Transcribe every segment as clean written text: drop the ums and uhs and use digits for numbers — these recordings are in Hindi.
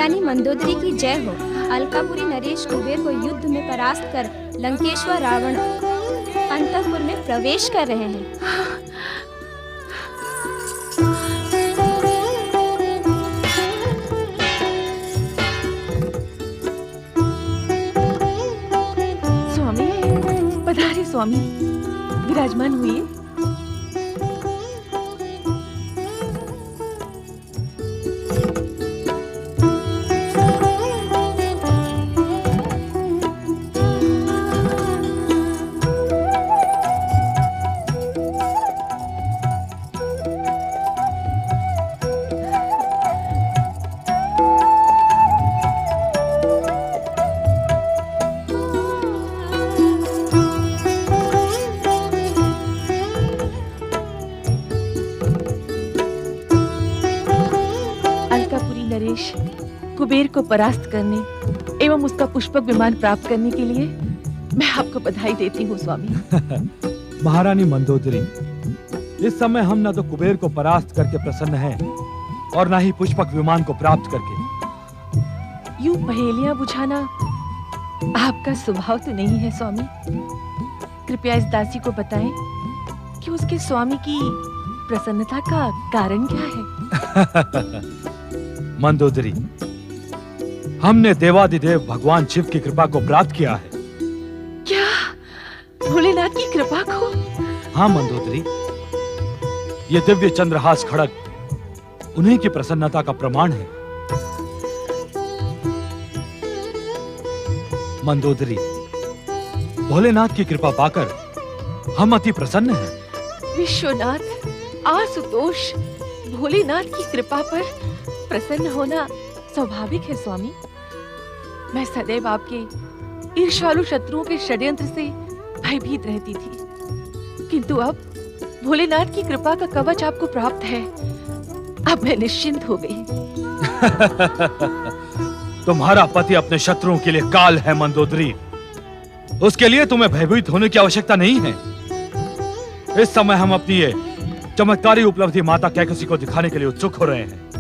महारानी मंदोदरी की जय हो। अलकापुरी नरेश कुबेर को युद्ध में परास्त कर लंकेश्वर रावण अंतःपुर में प्रवेश कर रहे हैं। स्वामी पधारे, स्वामी विराजमान हुए। कुबेर को परास्त करने एवं उसका पुष्पक विमान प्राप्त करने के लिए मैं आपको बधाई देती हूँ स्वामी। महारानी मंदोदरी, इस समय हम न तो कुबेर को परास्त करके प्रसन्न हैं और न ही पुष्पक विमान को प्राप्त करके। यूं पहेलियां बुझाना आपका स्वभाव तो नहीं है स्वामी। कृपया इस दासी को बताएं कि उसके स्वामी की प्रसन्नता का कारण क्या है। मंदोदरी, हमने देवादिदेव भगवान शिव की कृपा को प्राप्त किया है। क्या भोलेनाथ की कृपा को? हाँ मंदोदरी, ये दिव्य चंद्रहास खड़ग उन्हीं की प्रसन्नता का प्रमाण है। मंदोदरी, भोलेनाथ की कृपा पाकर हम अति प्रसन्न हैं। विश्वनाथ, आशुतोष, भोलेनाथ की कृपा पर प्रसन्न होना स्वाभाविक है स्वामी। मैं सदैव आपके ईर्ष्यालु शत्रुओं के षड्यंत्र से भयभीत रहती थी, किंतु अब भोलेनाथ की कृपा का कवच आपको प्राप्त है। अब मैं निश्चिंत हो गई। तुम्हारा पति अपने शत्रुओं के लिए काल है मंदोदरी, उसके लिए तुम्हें भयभीत होने की आवश्यकता नहीं है। इस समय हम अपनी ये चमत्कारी उपलब्धि माता कैकसी को दिखाने के लिए उत्सुक हो रहे हैं।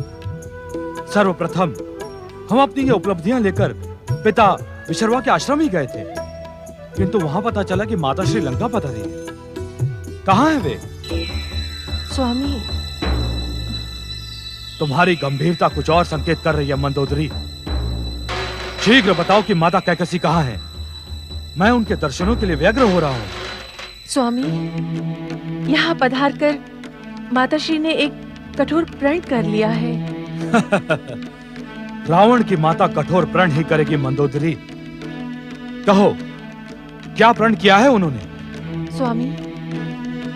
सर्वप्रथम हम अपनी ये उपलब्धियां लेकर पिता विशर्वा के आश्रम ही गए थे, किंतु वहां पता चला कि माता श्री लंका पधारी है। कहाँ है वे? स्वामी, तुम्हारी गंभीरता कुछ और संकेत कर रही है मंदोदरी। शीघ्र बताओ कि माता कैकसी कहाँ है। मैं उनके दर्शनों के लिए व्यग्र हो रहा हूँ। स्वामी, यहाँ पधार कर माताश्री ने एक कठोर प्रण कर लिया है। रावण की माता कठोर प्रण ही करेगी मंदोदरी। कहो, क्या प्रण किया है उन्होंने? स्वामी,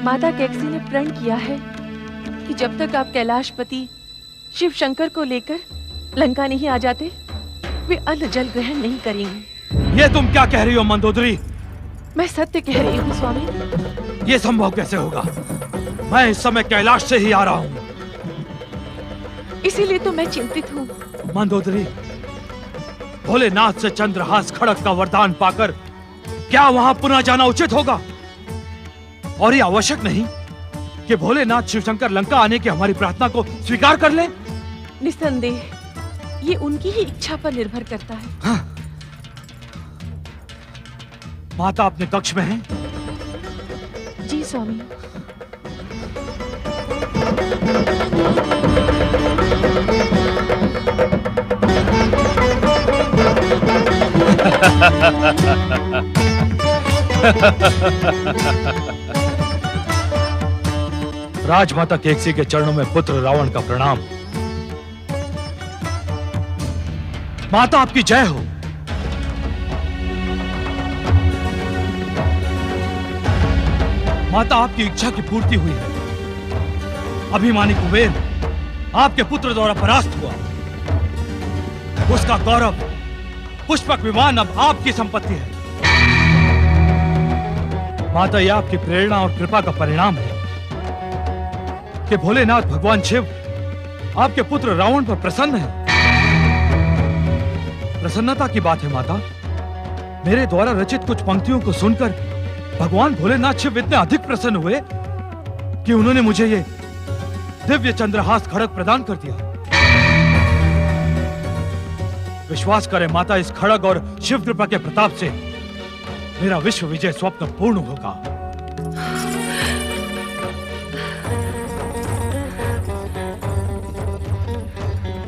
माता कैकसी ने प्रण किया है कि जब तक आप कैलाशपति शिव शंकर को लेकर लंका नहीं आ जाते, वे अन्न जल ग्रहण नहीं करेंगी। ये तुम क्या कह रही हो मंदोदरी? मैं सत्य कह रही हूँ स्वामी। ये संभव कैसे होगा? मैं इस समय कैलाश से ही आ रहा हूँ। इसीलिए तो मैं चिंतित हूँ। मंदोदरी, भोलेनाथ से चंद्रहास खड़ग का वरदान पाकर क्या वहां पुनः जाना उचित होगा? और ये आवश्यक नहीं कि भोलेनाथ शिवशंकर लंका आने की हमारी प्रार्थना को स्वीकार कर लें? निस्संदेह ये उनकी ही इच्छा पर निर्भर करता है। हाँ। माता अपने कक्ष में है? जी स्वामी। राजमाता कैकसी के चरणों में पुत्र रावण का प्रणाम। माता आपकी जय हो। माता, आपकी इच्छा की पूर्ति हुई है। अभिमानी कुबेर आपके पुत्र द्वारा परास्त हुआ। उसका गौरव पुष्पक विमान अब आपकी संपत्ति है। माता, यह आपकी प्रेरणा और कृपा का परिणाम है कि भोलेनाथ भगवान शिव आपके पुत्र रावण पर प्रसन्न है। प्रसन्नता की बात है माता। मेरे द्वारा रचित कुछ पंक्तियों को सुनकर भगवान भोलेनाथ शिव इतने अधिक प्रसन्न हुए कि उन्होंने मुझे ये दिव्य चंद्रहास खड़ग प्रदान कर दिया। विश्वास करें माता, इस खड़ग और शिव कृपा के प्रताप से मेरा विश्व विजय स्वप्न पूर्ण होगा।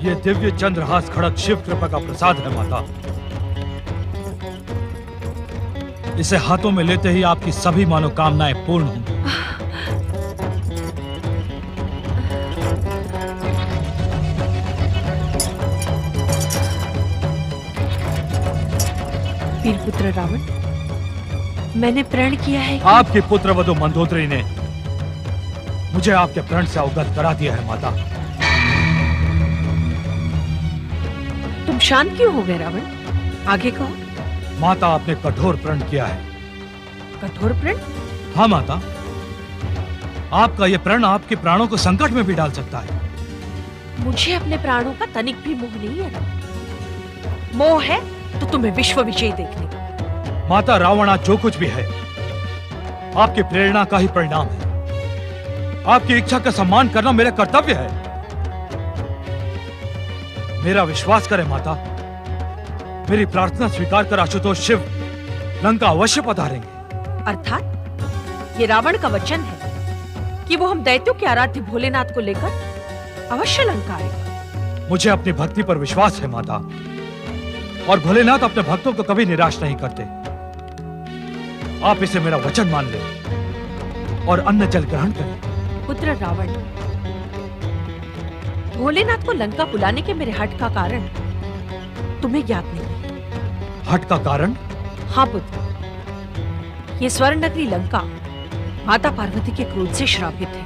ये दिव्य चंद्रहास खड़ग शिव कृपा का प्रसाद है माता। इसे हाथों में लेते ही आपकी सभी मनोकामनाएं पूर्ण होंगी। वीरपुत्र रावण, मैंने प्रण किया है कि आपके पुत्र वधु मंदोदरी ने मुझे आपके प्रण से अवगत करा दिया है माता। तुम शांत क्यों हो गए रावण? आगे कहो। माता, आपने कठोर प्रण किया है। कठोर प्रण? हाँ माता, आपका यह प्रण आपके प्राणों को संकट में भी डाल सकता है। मुझे अपने प्राणों का तनिक भी मोह नहीं है रावण। मोह है तो तुम्हें विश्व विजय देखने का। माता, रावण आज जो कुछ भी है आपकी प्रेरणा का ही परिणाम है। आपकी इच्छा का सम्मान करना मेरा कर्तव्य है। मेरा विश्वास करें माता, मेरी प्रार्थना स्वीकार कर आशुतोष शिव लंका अवश्य पधारेंगे। अर्थात ये रावण का वचन है कि वो हम दैत्यों के आराध्य भोलेनाथ को लेकर अवश्य लंका आएगा। मुझे अपनी भक्ति पर विश्वास है माता, और भोलेनाथ अपने भक्तों को कभी निराश नहीं करते। आप इसे मेरा वचन मान लें और अन्न जल ग्रहण करें। पुत्र रावण, भोलेनाथ को लंका बुलाने के मेरे हठ का कारण तुम्हें ज्ञात नहीं। हठ का कारण? हाँ पुत्र, ये स्वर्ण नगरी लंका माता पार्वती के क्रोध से श्रापित है।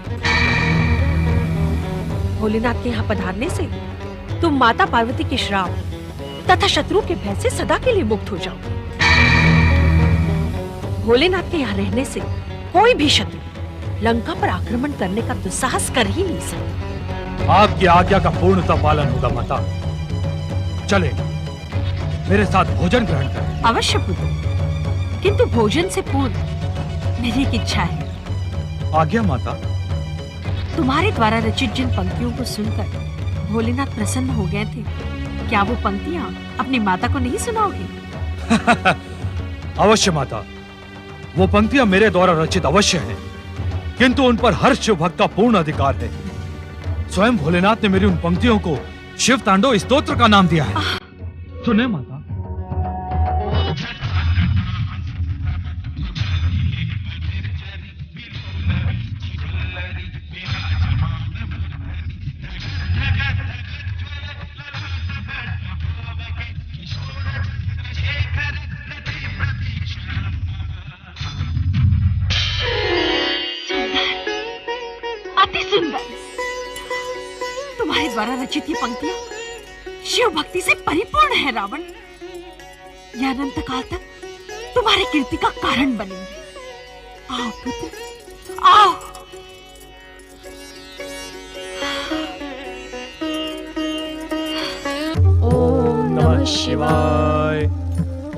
भोलेनाथ के यहाँ पधारने से तुम माता पार्वती के श्राप तथा शत्रु के भय से सदा के लिए मुक्त हो जाओगे। भोलेनाथ के यहाँ रहने से कोई भी शत्रु लंका पर आक्रमण करने का दुस्साहस कर ही नहीं सकता। आपकी आज्ञा का पूर्णतः पालन होगा माता। चले, मेरे साथ भोजन ग्रहण करें। अवश्य पुत्र, किंतु भोजन से पूर्व मेरी एक इच्छा है। आज्ञा माता। तुम्हारे द्वारा रचित जिन पंक्तियों को सुनकर भोलेनाथ प्रसन्न हो गए थे, क्या वो पंक्तियां अपनी माता को नहीं सुनाओगे? अवश्य माता, वो पंक्तियां मेरे द्वारा रचित अवश्य हैं, किंतु उन पर हर शिव भक्त का पूर्ण अधिकार है। स्वयं भोलेनाथ ने मेरी उन पंक्तियों को शिव तांडव स्तोत्र का नाम दिया है। सुने माता। तुम्हारे द्वारा रचित ये पंक्तियां शिव भक्ति से परिपूर्ण है रावण। यह अनंत काल तक तुम्हारी कीर्ति का कारण बनेंगे। आओ पुत्र, आओ। ओम नमः शिवाय।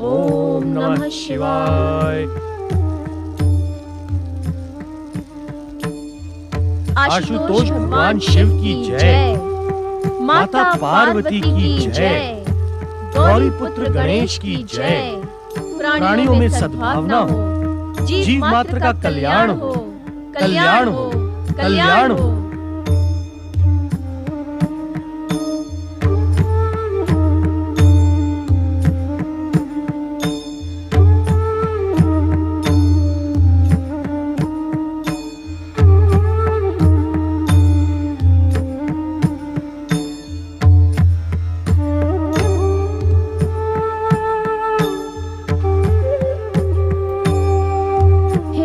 ओम नमः शिवाय। आशुतोष भगवान शिव की जय। माता पार्वती की जय। गौरी पुत्र गणेश की जय। प्राणियों में सद्भावना हो, जीव मात्र का कल्याण हो, कल्याण हो, कल्याण हो।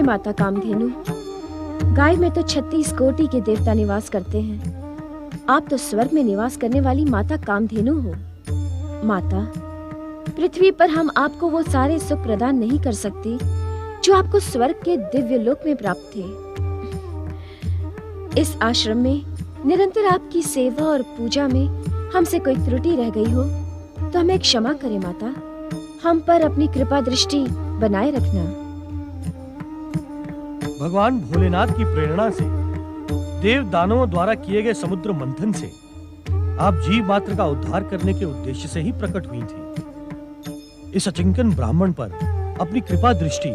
माता कामधेनु, गाय में तो 36 कोटि के देवता निवास करते हैं। आप तो स्वर्ग में निवास करने वाली माता कामधेनु हो। माता, पृथ्वी पर हम आपको वो सारे सुख प्रदान नहीं कर सकते जो आपको स्वर्ग के दिव्य लोक में प्राप्त थे। इस आश्रम में निरंतर आपकी सेवा और पूजा में हमसे कोई त्रुटि रह गई हो तो हमें क्षमा करें माता। हम पर अपनी कृपा दृष्टि बनाए रखना। भगवान भोलेनाथ की प्रेरणा से देव दानवों द्वारा किए गए समुद्र मंथन से आप जीव मात्र का उद्धार करने के उद्देश्य से ही प्रकट हुई थी। इस अचिंकन ब्राह्मण पर अपनी कृपा दृष्टि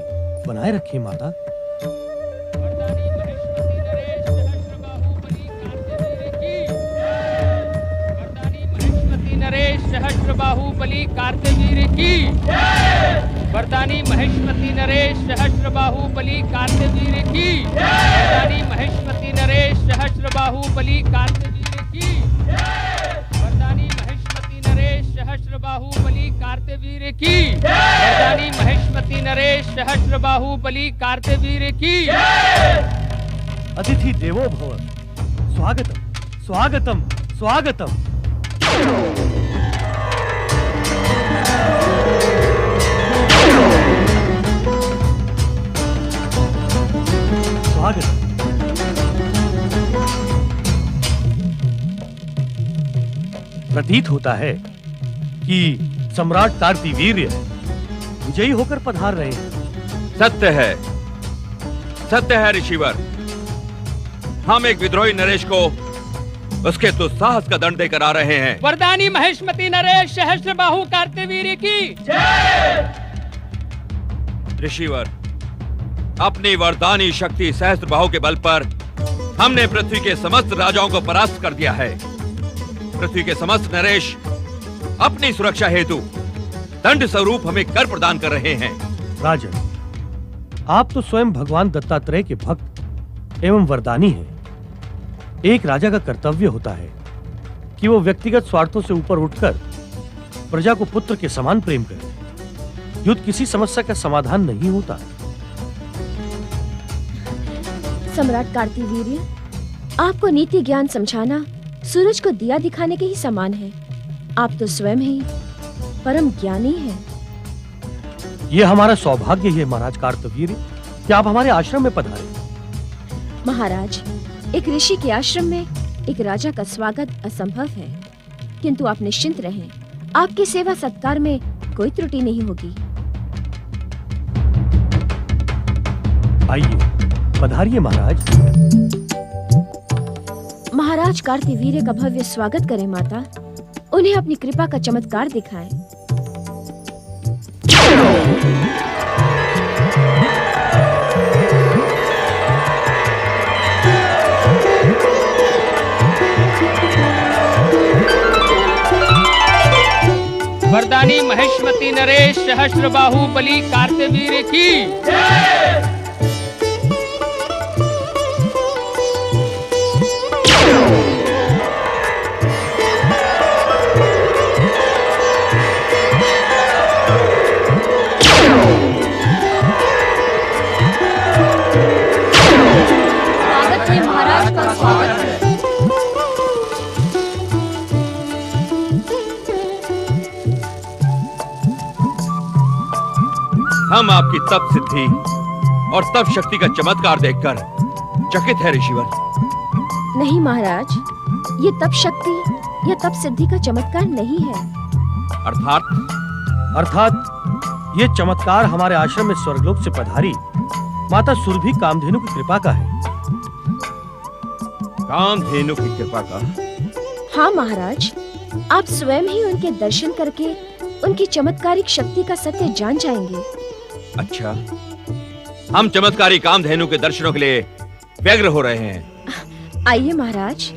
बनाए रखिए माता। नरेश सहस्त्रबाहुबली कार्तवीर्य की, वरदानी महेशमती नरेश सहस्त्रबाहुबली कार्तवीर्य की, वरदानी महेशमती नरेश सहस्त्रबाहुबली कार्तवीर्य की, वरदानी महेशमती नरेश सहस्त्रबाहुबली कार्तवीर्य की, वरदानी महेशमती नरेश सहस्त्रबाहुबली कार्तवीर्य की। अतिथि देवो भव, स्वागतम स्वागतम स्वागतम। स्वागत। प्रतीत होता है कि सम्राट कार्तिवीर्य विजयी होकर पधार रहे हैं। सत्य है ऋषिवर। हम एक विद्रोही नरेश को उसके दुस्साहस का दंड देकर आ रहे हैं। वरदानी महेशमती नरेश सहस्त्रबाहु कार्तवीर्य की ऋषिवर, अपनी वरदानी शक्ति सहस्त्रबाहु के बल पर हमने पृथ्वी के समस्त राजाओं को परास्त कर दिया है। पृथ्वी के समस्त नरेश अपनी सुरक्षा हेतु दंड स्वरूप हमें कर प्रदान कर रहे हैं। राजन, आप तो स्वयं भगवान दत्तात्रेय के भक्त एवं वरदानी हैं। एक राजा का कर्तव्य होता है कि वो व्यक्तिगत स्वार्थों से ऊपर उठकर प्रजा को पुत्र के समान प्रेम करे। युद्ध किसी समस्या का समाधान नहीं होता। सम्राट कार्तिवीर्य, आपको नीति ज्ञान समझाना सूरज को दिया दिखाने के ही समान है। आप तो स्वयं ही परम ज्ञानी हैं। ये हमारा सौभाग्य है महाराज कार्तवीर्य कि आप हमारे आश्रम में पधारे। महाराज, एक ऋषि के आश्रम में एक राजा का स्वागत असंभव है, किंतु आप निश्चिंत रहें, आपकी सेवा सत्कार में कोई त्रुटि नहीं होगी। आइए, पधारिए महाराज। महाराज कार्तिवीर्य का भव्य स्वागत करें माता। उन्हें अपनी कृपा का चमत्कार दिखाएं। वरदानी महेशमती नरेश सहस्त्रबाहुबली कार्तवीर्य की स्वागत है महाराज का स्वागत है। हम आपकी तप सिद्धि और तप शक्ति का चमत्कार देखकर चकित है ऋषिवर। नहीं महाराज, ये तप शक्ति या तप सिद्धि का चमत्कार नहीं है। अर्थात ये चमत्कार हमारे आश्रम में स्वर्गलोक से पधारी माता सुरभि कामधेनु की कृपा का है। कामधेनु की कृपा का? हाँ महाराज, आप स्वयं ही उनके दर्शन करके उनकी चमत्कारिक शक्ति का सत्य जान जाएंगे। अच्छा, हम चमत्कारी कामधेनु के दर्शनों के लिए व्यग्र हो रहे हैं। आइए महाराज।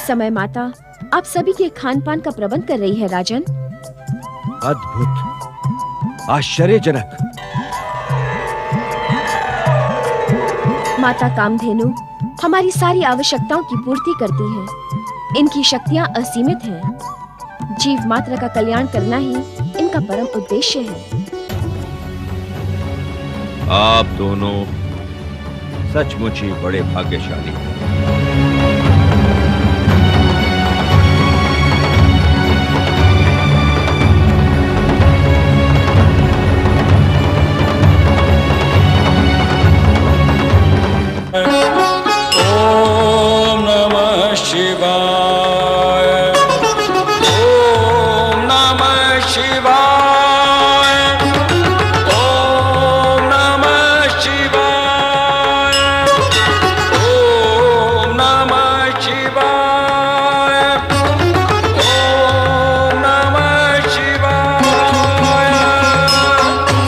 समय माता आप सभी के खान पान का प्रबंध कर रही है राजन। अद्भुत, आश्चर्यजनक। माता कामधेनु हमारी सारी आवश्यकताओं की पूर्ति करती है। इनकी शक्तियां असीमित हैं। जीव मात्र का कल्याण करना ही इनका परम उद्देश्य है। आप दोनों सचमुच ही बड़े भाग्यशाली हैं। ओम नमः शिवाय। ओम नमः शिवाय। ओम नमः शिवाय। ओम नमः शिवाय। ओम नमः शिवाय। तुम